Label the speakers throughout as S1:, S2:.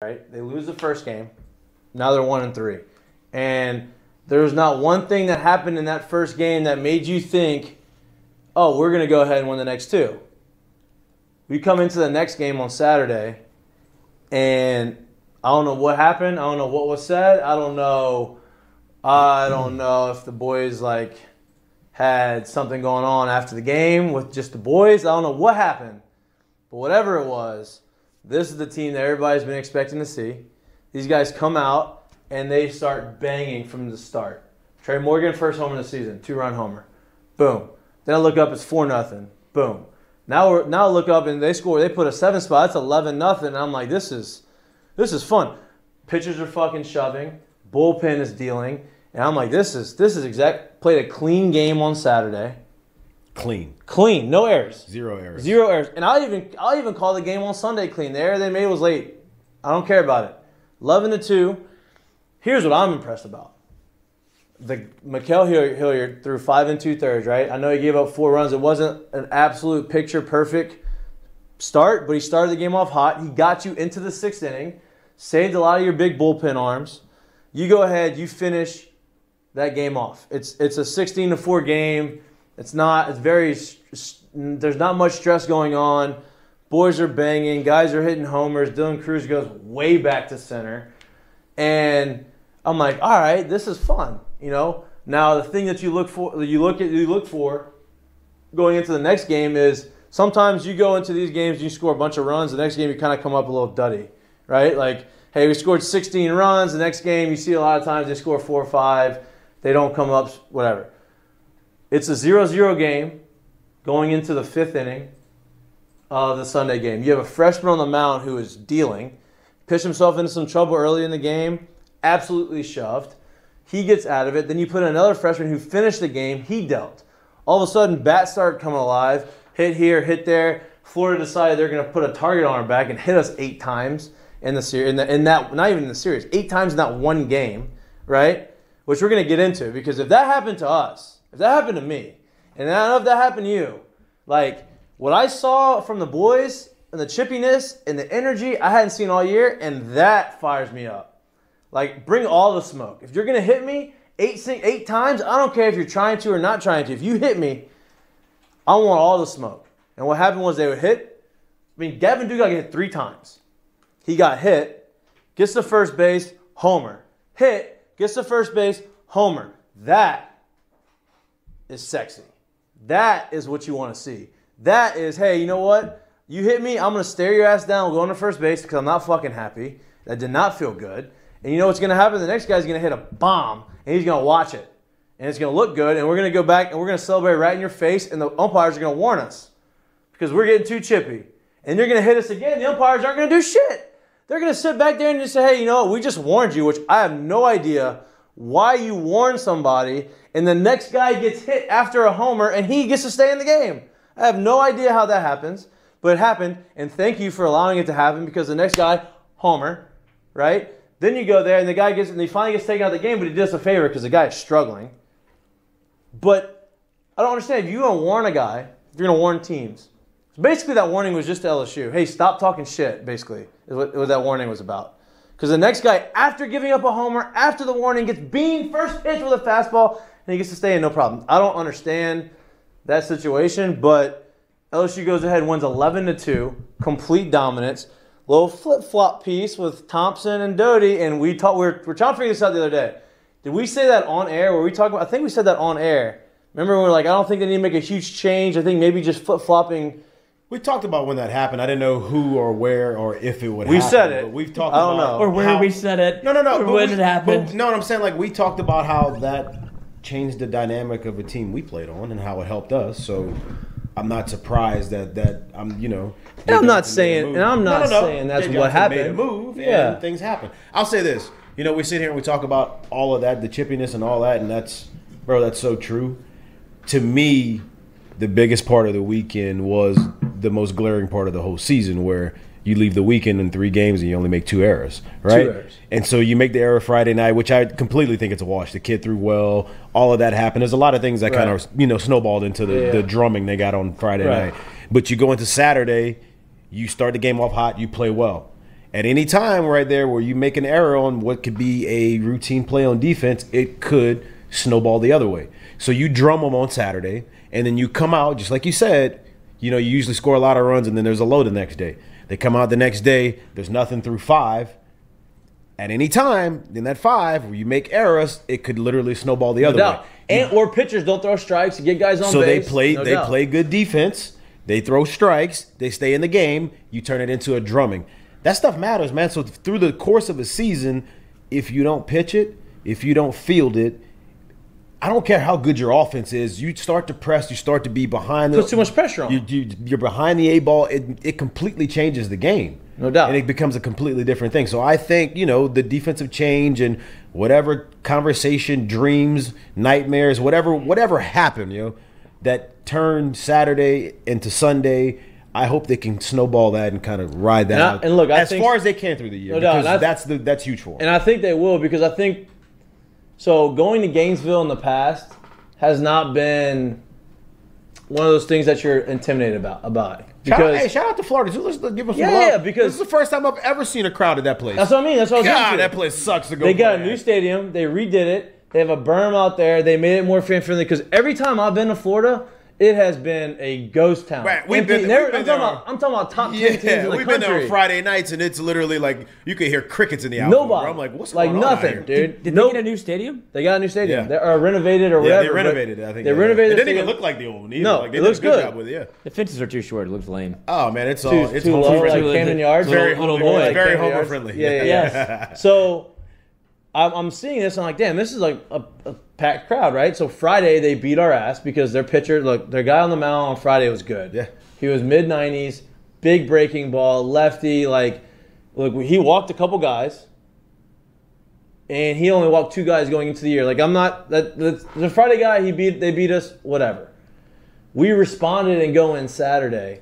S1: right? They lose the first game. Now they're 1-3. And there was not one thing that happened in that first game that made you think, oh, we're going to go ahead and win the next two. We come into the next game on Saturday, and I don't know what happened. I don't know what was said. I don't know if the boys had something going on after the game with just the boys. I don't know what happened. But whatever it was, this is the team that everybody's been expecting to see. These guys come out, and they start banging from the start. Trey Morgan, first homer of the season, 2-run homer. Boom. Then I look up, it's 4-0. Boom. Now I look up, and they score. They put a 7 spot. It's 11-0. And I'm like, this is fun. Pitchers are fucking shoving. Bullpen is dealing. And I'm like, this is exact. Played a clean game on Saturday. Clean. No errors.
S2: Zero errors.
S1: And I'll even call the game on Sunday clean. The error they made was late. I don't care about it. 11-2. Here's what I'm impressed about. The Mik'd Hilliard threw 5 2/3, right? I know he gave up 4 runs. It wasn't an absolute picture perfect start, but he started the game off hot. He got you into the 6th inning, saved a lot of your big bullpen arms. You go ahead, you finish that game off. It's a 16-4 game. There's not much stress going on. Boys are banging. Guys are hitting homers. Dylan Cruz goes way back to center. And I'm like, all right, this is fun. Now the thing that you look for going into the next game is sometimes you go into these games and you score a bunch of runs. The next game you kind of come up a little duddy, right? Like, hey, we scored 16 runs. The next game you see a lot of times they score 4 or 5. They don't come up, whatever. It's a 0-0 game going into the 5th inning of the Sunday game. You have a freshman on the mound who is dealing, pitched himself into some trouble early in the game, absolutely shoved. He gets out of it. Then you put in another freshman who finished the game. He dealt. All of a sudden, bats start coming alive. Hit here, hit there. Florida decided they're going to put a target on our back and hit us 8 times in the series. Not even in the series. 8 times in that one game, right? Which we're going to get into, because if that happened to us, if that happened to me, and I don't know if that happened to you, what I saw from the boys and the chippiness and the energy I hadn't seen all year, and that fires me up. Bring all the smoke. If you're going to hit me 8 times, I don't care if you're trying to or not trying to. If you hit me, I want all the smoke. And what happened was they would hit. Gavin Duke got hit 3 times. He got hit, gets to first base, homer. Hit, gets to first base, homer. That is sexy. That is what you want to see. That is, hey, you know what? You hit me, I'm going to stare your ass down, going to first base because I'm not fucking happy. That did not feel good. And you know what's going to happen? The next guy's going to hit a bomb, and he's going to watch it. And it's going to look good, and we're going to go back, and we're going to celebrate right in your face, and the umpires are going to warn us because we're getting too chippy. And they're going to hit us again. The umpires aren't going to do shit. They're going to sit back there and just say, hey, you know what? We just warned you, which I have no idea why you warn somebody, and the next guy gets hit after a homer, and he gets to stay in the game. I have no idea how that happens, but it happened, and thank you for allowing it to happen because the next guy, homer, right? Then you go there, and he finally gets taken out of the game, but he did us a favor because the guy is struggling. But I don't understand. If you're going to warn a guy, if you're going to warn teams, so basically that warning was just to LSU. Hey, stop talking shit, basically, is what that warning was about. Because the next guy, after giving up a homer, after the warning, gets beamed first pitch with a fastball, and he gets to stay in, no problem. I don't understand that situation, but LSU goes ahead and wins 11-2, complete dominance. Little flip-flop piece with Thompson and Doty, and we're trying to figure this out the other day. Did we say that on air? I think we said that on air. Remember when we were like, I don't think they need to make a huge change. I think maybe just flip-flopping.
S2: We talked about when that happened. I didn't know who or where or if it would happen.
S1: We said it.
S2: But we've talked about
S1: I don't know.
S3: Or where we said it.
S2: No.
S3: Or when it happened.
S2: No, I'm saying we talked about how that changed the dynamic of a team we played on and how it helped us. So I'm not surprised that I'm,
S1: And I'm not saying that's what happened.
S2: Made a move, and things happen. I'll say this. We sit here and we talk about all of that, the chippiness and all that, and that's so true. To me, the biggest part of the weekend was the most glaring part of the whole season, where you leave the weekend in 3 games and you only make 2 errors, right?
S1: 2 errors.
S2: And so you make the error Friday night, which I completely think it's a wash. The kid threw well. All of that happened. There's a lot of things that kind of, snowballed into the drumming they got on Friday night. But you go into Saturday, you start the game off hot, you play well. At any time right there where you make an error on what could be a routine play on defense, it could snowball the other way. So you drum them on Saturday, and then you come out, just like you said, you usually score a lot of runs, and then there's a low the next day. They come out the next day, there's nothing through 5. At any time in that 5 where you make errors, it could literally snowball the other way.
S1: And or pitchers don't throw strikes to get guys on base.
S2: So they play good defense. They throw strikes. They stay in the game. You turn it into a drumming. That stuff matters, man. So through the course of a season, if you don't pitch it, if you don't field it, I don't care how good your offense is. You start to press. You start to be behind.
S1: Puts too much pressure on.
S2: You're behind the 8-ball. It completely changes the game.
S1: No doubt.
S2: And it becomes a completely different thing. So I think, the defensive change and whatever conversation, dreams, nightmares, whatever happened, that turned Saturday into Sunday, I hope they can snowball that and kind of ride that out.
S1: And look,
S2: as far as they can through the year.
S1: No doubt.
S2: Because that's huge for them.
S1: And I think they will, because I think so going to Gainesville in the past has not been one of those things that you're intimidated about. Because,
S2: shout out to Florida too. Let's give us some love.
S1: Yeah, because
S2: this is the first time I've ever seen a crowd at that place.
S1: That's what I mean. That's what I was
S2: God,
S1: into.
S2: that place sucks to go.
S1: They got a new stadium. They redid it. They have a berm out there. They made it more fan friendly. Because every time I've been to Florida, it has been a ghost town.
S2: Right,
S1: I'm talking about top 10 teams in the country.
S2: We've been there on Friday nights, and it's literally like you could hear crickets in the outfield.
S1: Nobody.
S2: I'm like, what's going on
S1: nothing,
S2: out here?
S1: dude.
S3: Did they get a new stadium?
S1: They got a new stadium.
S2: Yeah.
S1: They are renovated or whatever.
S2: They renovated it. I think
S1: they renovated.
S2: It didn't even look like the old one either.
S1: No,
S2: like, they
S1: it
S2: did
S1: looks
S2: a good
S1: good.
S2: job with it. Yeah.
S3: The fences are too short. It looks lame.
S2: Oh man, it's
S1: too
S2: home
S1: low,
S2: friendly.
S1: like Camden Yards.
S2: Very
S3: little
S2: homer,
S3: boy.
S2: very
S1: Camden
S2: homer
S1: Yards.
S2: friendly.
S1: Yeah.
S3: Yes.
S1: So I'm seeing this. I'm like, damn, this is like a packed crowd, right? So Friday they beat our ass because their pitcher, look, their guy on the mound on Friday was good.
S2: Yeah.
S1: He was mid-90s, big breaking ball, lefty. Like, look, he walked a couple guys, and he only walked 2 guys going into the year. Like, I'm not the Friday guy. They beat us. Whatever. We responded and go in Saturday,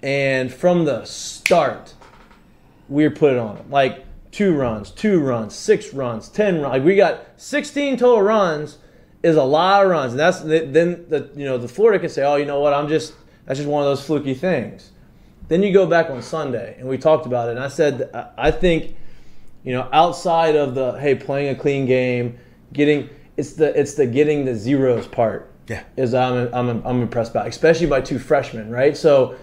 S1: and from the start, we were put it on them. Like 2 runs, 6 runs, 10 runs. Like, we got 16 total runs. Is a lot of runs, and that's then the Florida can say, oh, you know what? That's just one of those fluky things. Then you go back on Sunday, and we talked about it, and I said, I think, outside of the, hey, playing a clean game, getting the zeros part.
S2: Yeah.
S1: Is I'm impressed by, especially by 2 freshmen, right? So,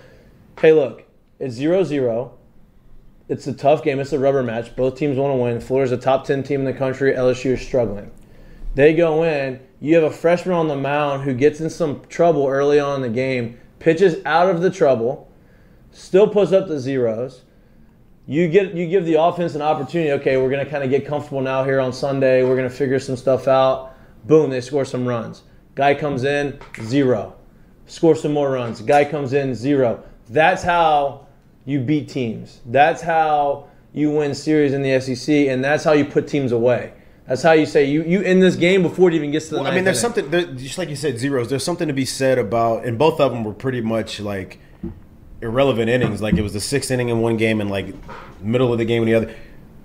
S1: hey, look, it's 0-0. It's a tough game. It's a rubber match. Both teams want to win. Florida's a top 10 team in the country. LSU is struggling. They go in. You have a freshman on the mound who gets in some trouble early on in the game, pitches out of the trouble, still puts up the zeros. You give the offense an opportunity. Okay, we're going to kind of get comfortable now here on Sunday. We're going to figure some stuff out. Boom, they score some runs. Guy comes in, 0. Score some more runs. Guy comes in, 0. That's how you beat teams. That's how you win series in the SEC, and that's how you put teams away. That's how you say you in this game before it even gets to the ninth
S2: there's
S1: inning.
S2: something, just like you said, zeros. There's something to be said about, and both of them were pretty much like irrelevant innings. Like it was the 6th inning in one game and like middle of the game in the other.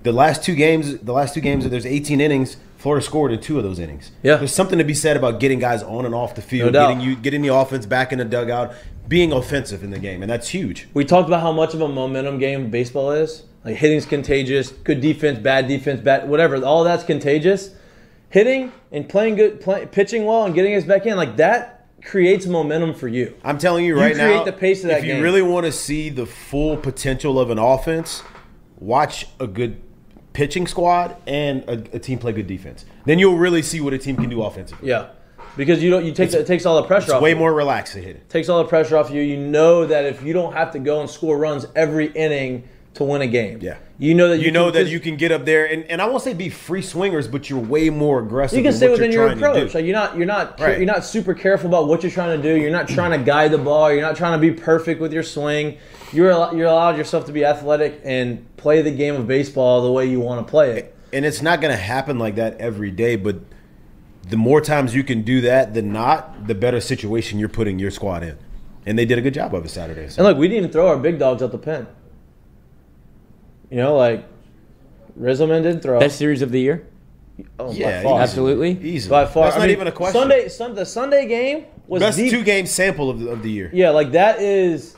S2: The last two games, there's 18 innings. Florida scored in 2 of those innings.
S1: Yeah.
S2: There's something to be said about getting guys on and off the field,
S1: No doubt.
S2: getting the offense back in the dugout, being offensive in the game, and that's huge.
S1: We talked about how much of a momentum game baseball is. Like hitting's contagious, good defense, bad whatever. All that's contagious. Hitting and playing good, pitching well, and getting us back in, like that creates momentum for you.
S2: I'm telling you right now,
S1: create the pace of that
S2: if
S1: game.
S2: you really want to see the full potential of an offense, watch a good pitching squad and a team play good defense. Then you'll really see what a team can do offensively.
S1: Yeah, because it takes all the pressure off.
S2: It's way
S1: you.
S2: more relaxed to hit it.
S1: Takes all the pressure off you. You know that if you don't have to go and score runs every inning to win a game.
S2: Yeah.
S1: You know that
S2: you can get up there and I won't say be free swingers, but you're way more aggressive.
S1: You can stay within your
S2: trying to
S1: approach.
S2: do.
S1: Like you're
S2: Right.
S1: not super careful about what you're trying to do. You're not trying to guide the ball. You're not trying to be perfect with your swing. You're allowed yourself to be athletic and play the game of baseball the way you want to play it.
S2: And it's not going to happen like that every day, but the more times you can do that than not, the better situation you're putting your squad in. And they did a good job of it Saturday. So.
S1: And look, we didn't even throw our big dogs out the pen. Like Rizzoman didn't throw.
S3: Best series of the year?
S1: Oh,
S2: Yeah,
S1: by far.
S3: Absolutely.
S2: Easily.
S1: By far.
S2: That's not even a question.
S1: The Sunday game was
S2: Best
S1: the
S2: 2-game sample of the year.
S1: Yeah, like that is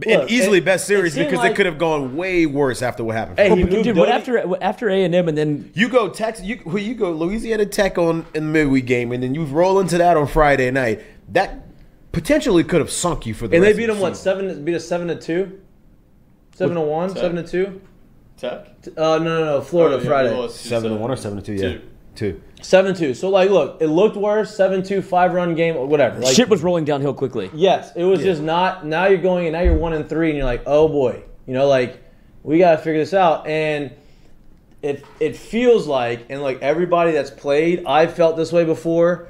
S2: And easily best series
S1: seemed
S2: because
S1: like-
S2: it could have gone way worse after what happened.
S1: Hey,
S3: Well,
S1: he
S3: but
S1: moved
S3: dude, what
S1: Doty-
S3: after A&M and then
S2: You go Texas, you go Louisiana Tech in the midweek game, and then you roll into that on Friday night. That potentially could have sunk you for the.
S1: And they
S2: rest
S1: beat
S2: of
S1: them
S2: the season.
S1: Beat us 7-2, 7-1,
S4: Tech?
S1: 7-2.
S4: Tech?
S1: No, Florida
S4: Oh, yeah,
S1: Friday.
S4: we lost
S2: 7-1 or 7-2, yeah, 2.
S1: 7-2. So like, look, it looked worse. 7-2, 5-run game, whatever. Like,
S3: shit was rolling downhill quickly.
S1: yes, it was just not. Now you're going and now you're 1-3, and you're like, oh boy, like we got to figure this out. And it feels like, and like everybody that's played, I've felt this way before.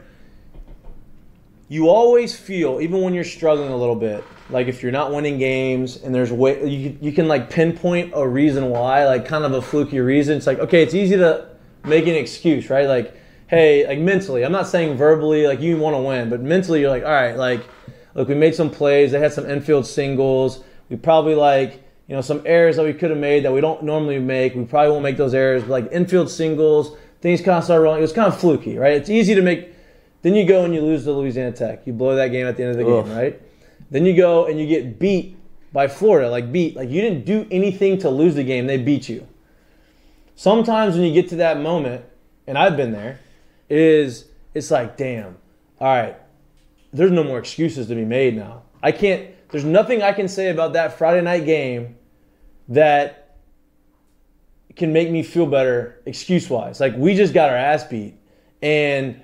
S1: You always feel, even when you're struggling a little bit, like if you're not winning games and there's you can like pinpoint a reason why, like kind of a fluky reason. It's like, okay, it's easy to make an excuse, right? Like, hey, like mentally, I'm not saying verbally, like you want to win, but mentally you're like, all right, like, look, we made some plays. They had some infield singles. We probably like, some errors that we could have made that we don't normally make. We probably won't make those errors, but like infield singles, things kind of started rolling. It was kind of fluky, right? It's easy to make. Then you go and you lose to Louisiana Tech. You blow that game at the end of the game, right? Then you go and you get beat by Florida. Like you didn't do anything to lose the game. They beat you. Sometimes when you get to that moment, and I've been there, it's like, damn, all right, there's no more excuses to be made now. There's nothing I can say about that Friday night game that can make me feel better excuse-wise. Like, we just got our ass beat, and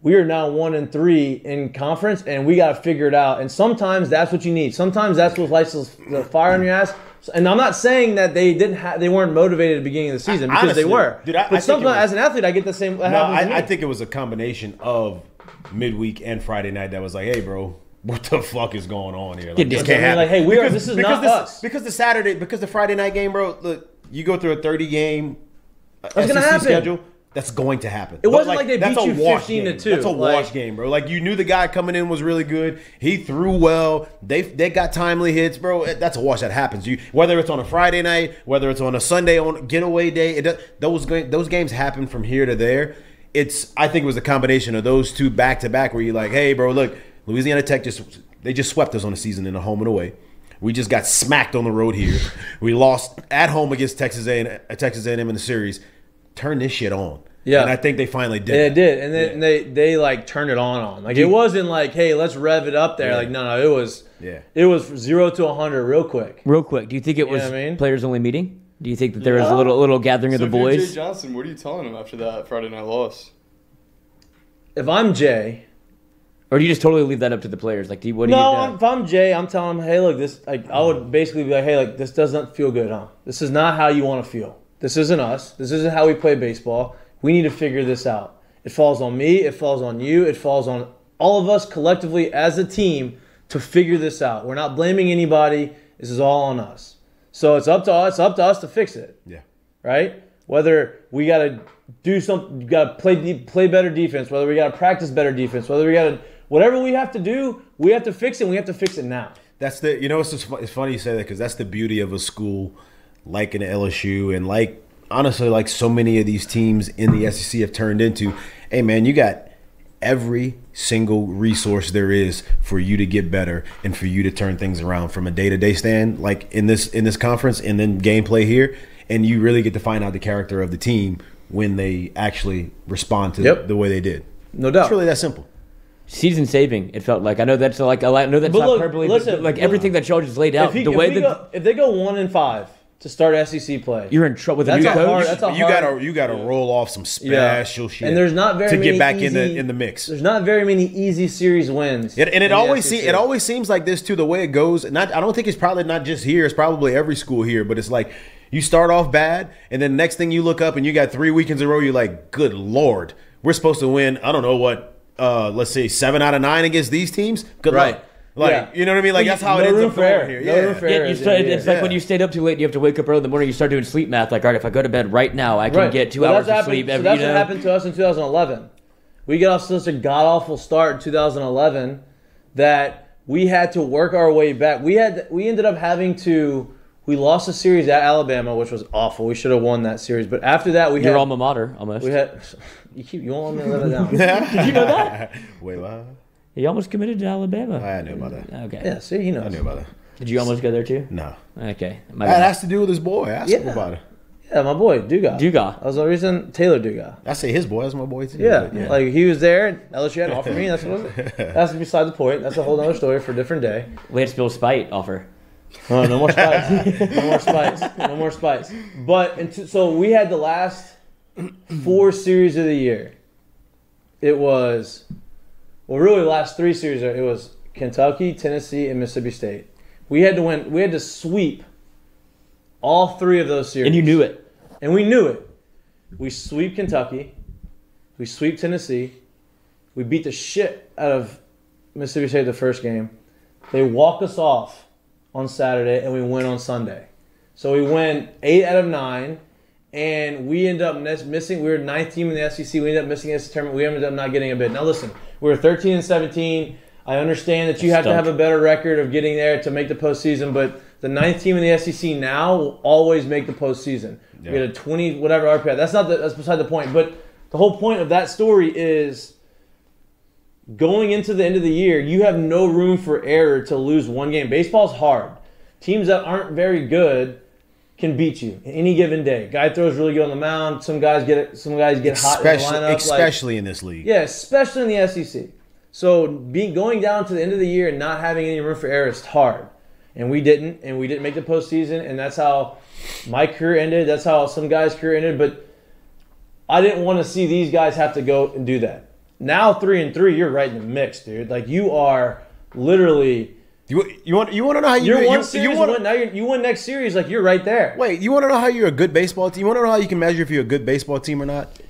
S1: we are now 1-3 in conference, and we got to figure it out. And sometimes that's what you need. Sometimes that's what lights the fire on your ass. And I'm not saying that they weren't motivated at the beginning of the season, because
S2: Honestly,
S1: they were.
S2: dude, I
S1: but
S2: think
S1: sometimes,
S2: it was-
S1: as an athlete, I get the same.
S2: No, I think it was a combination of midweek and Friday night that was like, hey, bro, what the fuck is going on here? Like, this
S1: I
S2: can't
S1: mean,
S2: happen.
S1: like, hey, this is not us.
S2: Because the Friday night game, bro, look, you go through a 30 game
S1: That's gonna happen.
S2: schedule. That's going to happen.
S1: It wasn't like they
S2: that's
S1: beat
S2: a
S1: you
S2: wash
S1: 15-2.
S2: game. That's a wash
S1: Like-
S2: game, bro. Like, you knew the guy coming in was really good. He threw well. They got timely hits, bro. That's a wash that happens. Whether it's on a Friday night, whether it's on a Sunday on getaway day, those games happen from here to there. I think it was a combination of those two back to back where you're like, hey, bro, look, Louisiana Tech just swept us on the season in the home and away. We just got smacked on the road here. We lost at home against Texas A&M in the series. Turn this shit on.
S1: Yeah.
S2: And I think they finally did.
S1: They did. And then they like turned it on. Like, it wasn't like, hey, let's rev it up there.
S2: Yeah.
S1: Like, no, it was 0 to 100 real quick.
S3: Real quick, do you think it was
S1: what I mean?
S3: players only meeting? Do you think that there was a little gathering
S4: So
S3: of the
S4: if you're
S3: boys?
S4: Jay Johnson, what are you telling him after that Friday night loss?
S1: If I'm Jay,
S3: Or do you just totally leave that up to the players? Like, what do you?
S1: if I'm Jay, I'm telling him, hey, look, this. Like, I would basically be like, hey, like, this doesn't feel good, huh? This is not how you want to feel. This isn't us. This isn't how we play baseball. We need to figure this out. It falls on me. It falls on you. It falls on all of us collectively as a team to figure this out. We're not blaming anybody. This is all on us. So it's up to us. It's up to us to fix it.
S2: Yeah.
S1: Right? Whether we got to do something, you got to play better defense. Whether we got to practice better defense. Whether we got to whatever we have to do, we have to fix it. And we have to fix it now.
S2: That's it's funny you say that because that's the beauty of a school like an LSU and like honestly like so many of these teams in the SEC have turned into. Hey man, you got every single resource there is for you to get better and for you to turn things around from a day-to-day stand like in this conference and then gameplay here, and you really get to find out the character of the team when they actually respond to the way they did.
S1: No doubt.
S2: It's really that simple.
S3: Season saving, it felt like. I know that's like I know that's
S1: But look,
S3: hyperbole,
S1: listen,
S3: but like everything that y'all just laid out,
S1: If
S3: the way that
S1: they go 1-5 to start SEC play,
S3: you're in trouble with a
S1: That's
S3: new
S1: a
S3: coach.
S1: hard- that's a hard-
S2: You gotta roll off some special shit.
S1: And there's not very
S2: to
S1: many
S2: get back
S1: easy,
S2: in the mix.
S1: There's not very many easy series wins.
S2: And
S1: in
S2: it
S1: the
S2: always
S1: SEC.
S2: seems like this too. The way it goes, I don't think it's probably not just here. It's probably every school here. But it's like you start off bad, and then next thing you look up and you got 3 weekends in a row. You're like, good lord, we're supposed to win. I don't know what. Let's say 7 out of 9 against these teams. Good
S1: Right.
S2: luck. Like
S1: Yeah.
S2: you know what I mean? Like that's how
S1: No
S2: it ends
S1: room
S2: up
S1: for
S2: going
S1: error.
S2: here.
S1: No room for
S3: Yeah,
S1: error.
S3: it's like
S2: Yeah.
S3: when you stayed up too late and you have to wake up early in the morning. You start doing sleep math. Like, all right, if I go to bed right now, I can get 2 hours of sleep.
S1: So
S3: Every,
S1: that's what happened to us in 2011. We got off such a god awful start in 2011 that we had to work our way back. We ended up having to. We lost a series at Alabama, which was awful. We should have won that series. But after that,
S3: your alma mater, almost.
S1: You won't let me let it down.
S3: Did you know that?
S2: Wait, what?
S3: He almost committed to Alabama.
S2: I knew about that.
S3: Okay.
S1: Yeah, see, he knows.
S2: I knew about that.
S3: Did you almost go there too?
S2: No.
S3: Okay.
S2: That has to do with his boy. Ask him about it.
S1: Yeah, my boy, Dugas.
S3: Dugas.
S1: That was the reason, Taylor Dugas.
S2: I say his boy. That's my boy too.
S1: Yeah, like he was there. LSU had to offer me. That's what it was. That's beside the point. That's a whole other story for a different day.
S3: We had to spill spite offer.
S1: Oh, no more spice. No more spice. No more spice. But so we had the last 4 series of the year. It was, well, really the last 3 series. It was Kentucky, Tennessee, and Mississippi State. We had to win. We had to sweep all 3 of those series.
S3: And you knew it.
S1: And we knew it. We sweep Kentucky. We sweep Tennessee. We beat the shit out of Mississippi State the first game. They walk us off on Saturday, and we win on Sunday. So we win 8 out of 9, and we end up missing. We were 9th team in the SEC. We ended up missing this tournament. We ended up not getting a bid. Now listen, we were 13 and 17. I understand that you have to have a better record of getting there to make the postseason, but the 9th team in the SEC now will always make the postseason. Yeah. We had a 20 whatever RPI. That's beside the point. But the whole point of that story is going into the end of the year, you have no room for error to lose one game. Baseball's hard. Teams that aren't very good can beat you any given day. Guy throws really good on the mound. Some guys get hot in the lineup.
S2: Especially in this league.
S1: Yeah, especially in the SEC. So going down to the end of the year and not having any room for error is hard. And we didn't make the postseason, and that's how my career ended. That's how some guys' career ended. But I didn't want to see these guys have to go and do that. Now 3-3, you're right in the mix, dude. Like you are literally.
S2: You want to know how
S1: you win next series, like you're right there.
S2: Wait, you want to know how you're a good baseball team? You want to know how you can measure if you're a good baseball team or not?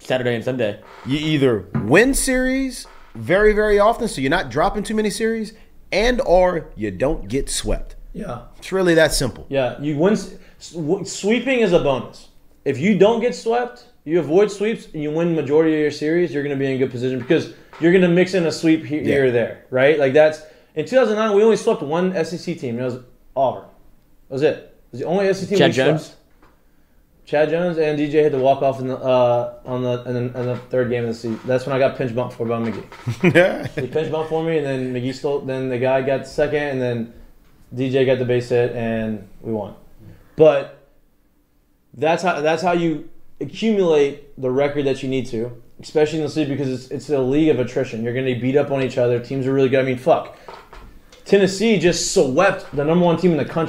S3: Saturday and Sunday.
S2: You either win series very, very often, so you're not dropping too many series, and or you don't get swept.
S1: Yeah.
S2: It's really that simple.
S1: Yeah, you win. Sweeping is a bonus. If you don't get swept, you avoid sweeps, and you win the majority of your series, you're going to be in a good position because you're going to mix in a sweep here or there, right? Like that's in 2009, we only swept one SEC team, and it was Auburn. That was it. It was the only SEC team
S3: Chad
S1: we
S3: Jones.
S1: swept. Chad Jones and DJ had to walk off in the 3rd game of the season. That's when I got pinch bumped for by Mik'd. He pinch bumped for me, and then Mik'd stole. Then the guy got second, and then DJ got the base hit, and we won. But that's how you accumulate the record that you need to, especially in the league because it's a league of attrition. You're going to beat up on each other. Teams are really good. I mean, fuck. Tennessee just swept the #1 team in the country.